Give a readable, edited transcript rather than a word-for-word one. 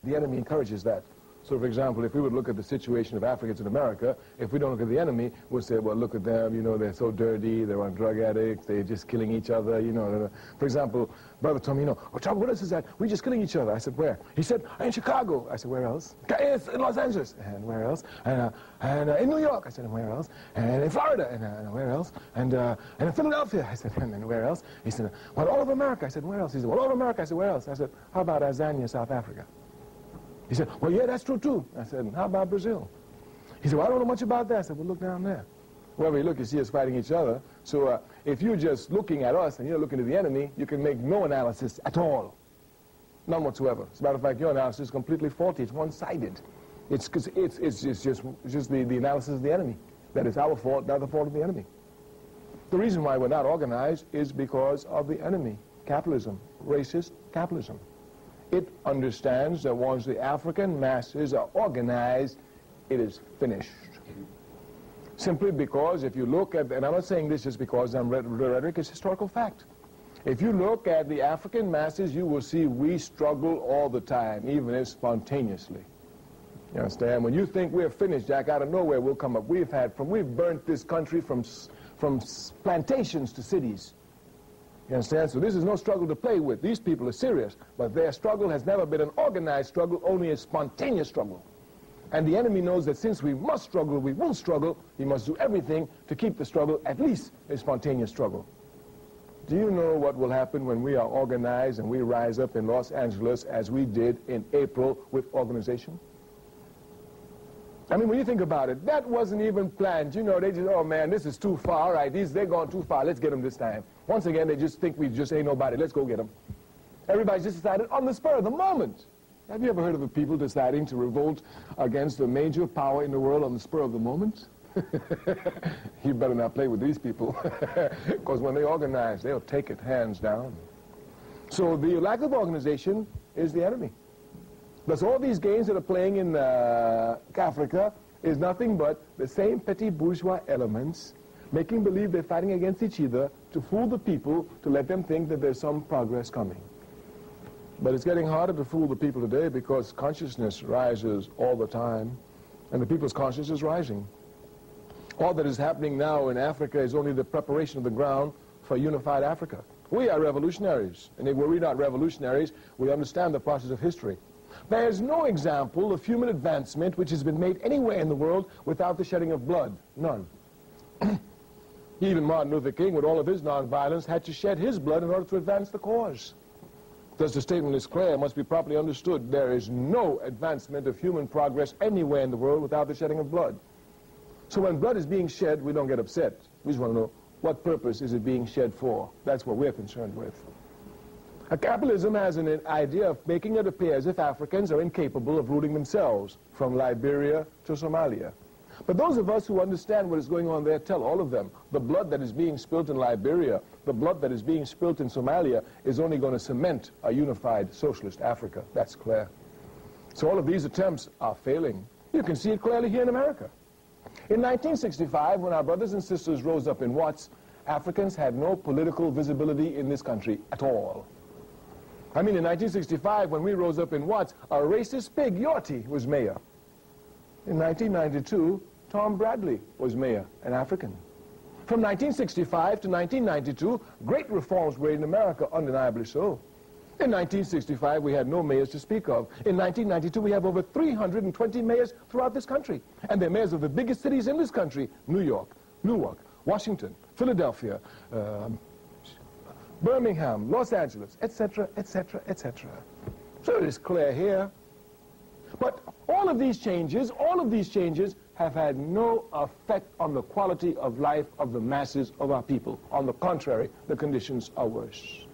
The enemy encourages that. So, for example, if we would look at the situation of Africans in America, if we don't look at the enemy, we'll say, well, look at them, you know, they're so dirty, they're on drug addicts, they're just killing each other, you know. For example, brother told me, you know, oh, Tom, what else is that? We're just killing each other. I said, where? He said, in Chicago. I said, where else? It's in Los Angeles. And where else? And in New York. I said, and where else? And in Florida. And where else? And in Philadelphia. I said, and where else? He said, well, all over America. I said, where else? He said, well, all over America. I said, where else? I said, how about Azania, South Africa? He said, well, yeah, that's true, too. I said, how about Brazil? He said, well, I don't know much about that. I said, well, look down there. Wherever you look, you see us fighting each other. So if you're just looking at us and you're looking at the enemy, you can make no analysis at all. None whatsoever. As a matter of fact, your analysis is completely faulty. It's one-sided. It's just the analysis of the enemy. That is our fault, not the fault of the enemy. The reason why we're not organized is because of the enemy. Capitalism. Racist capitalism. It understands that once the African masses are organized, it is finished. Simply because if you look at, and I'm not saying this just because I'm rhetoric, it's historical fact. If you look at the African masses, you will see we struggle all the time, even if spontaneously. You understand? When you think we're finished, Jack, out of nowhere we'll come up. We've burnt this country from plantations to cities. You understand? So this is no struggle to play with. These people are serious, but their struggle has never been an organized struggle, only a spontaneous struggle. And the enemy knows that since we must struggle, we will struggle, he must do everything to keep the struggle at least a spontaneous struggle. Do you know what will happen when we are organized and we rise up in Los Angeles as we did in April with organization? I mean, when you think about it, that wasn't even planned. You know, they just, oh man, this is too far, all right, they're going too far, let's get them this time. Once again, they just think we just ain't nobody, let's go get them. Everybody's just decided on the spur of the moment. Have you ever heard of the people deciding to revolt against a major power in the world on the spur of the moment? You better not play with these people, because when they organize, they'll take it hands down. So the lack of organization is the enemy. Thus all these games that are playing in Africa is nothing but the same petty bourgeois elements making believe they're fighting against each other to fool the people, to let them think that there's some progress coming. But it's getting harder to fool the people today because consciousness rises all the time, and the people's consciousness is rising. All that is happening now in Africa is only the preparation of the ground for a unified Africa. We are revolutionaries, and if we're not revolutionaries, we understand the process of history. There is no example of human advancement which has been made anywhere in the world without the shedding of blood. None. Even Martin Luther King, with all of his nonviolence, had to shed his blood in order to advance the cause. Thus the statement is clear, must be properly understood. There is no advancement of human progress anywhere in the world without the shedding of blood. So when blood is being shed, we don't get upset. We just want to know, what purpose is it being shed for? That's what we're concerned with. Capitalism has an idea of making it appear as if Africans are incapable of ruling themselves, from Liberia to Somalia. But those of us who understand what is going on there tell all of them, the blood that is being spilt in Liberia, the blood that is being spilt in Somalia is only going to cement a unified socialist Africa. That's clear. So all of these attempts are failing. You can see it clearly here in America. In 1965, when our brothers and sisters rose up in Watts, Africans had no political visibility in this country at all. I mean, in 1965, when we rose up in Watts, a racist pig, Yorty, was mayor. In 1992, Tom Bradley was mayor, an African. From 1965 to 1992, great reforms were in America, undeniably so. In 1965, we had no mayors to speak of. In 1992, we have over 320 mayors throughout this country. And they're mayors of the biggest cities in this country: New York, Newark, Washington, Philadelphia, Birmingham, Los Angeles, etc., etc., etc. So it is clear here. But all of these changes have had no effect on the quality of life of the masses of our people. On the contrary, the conditions are worse.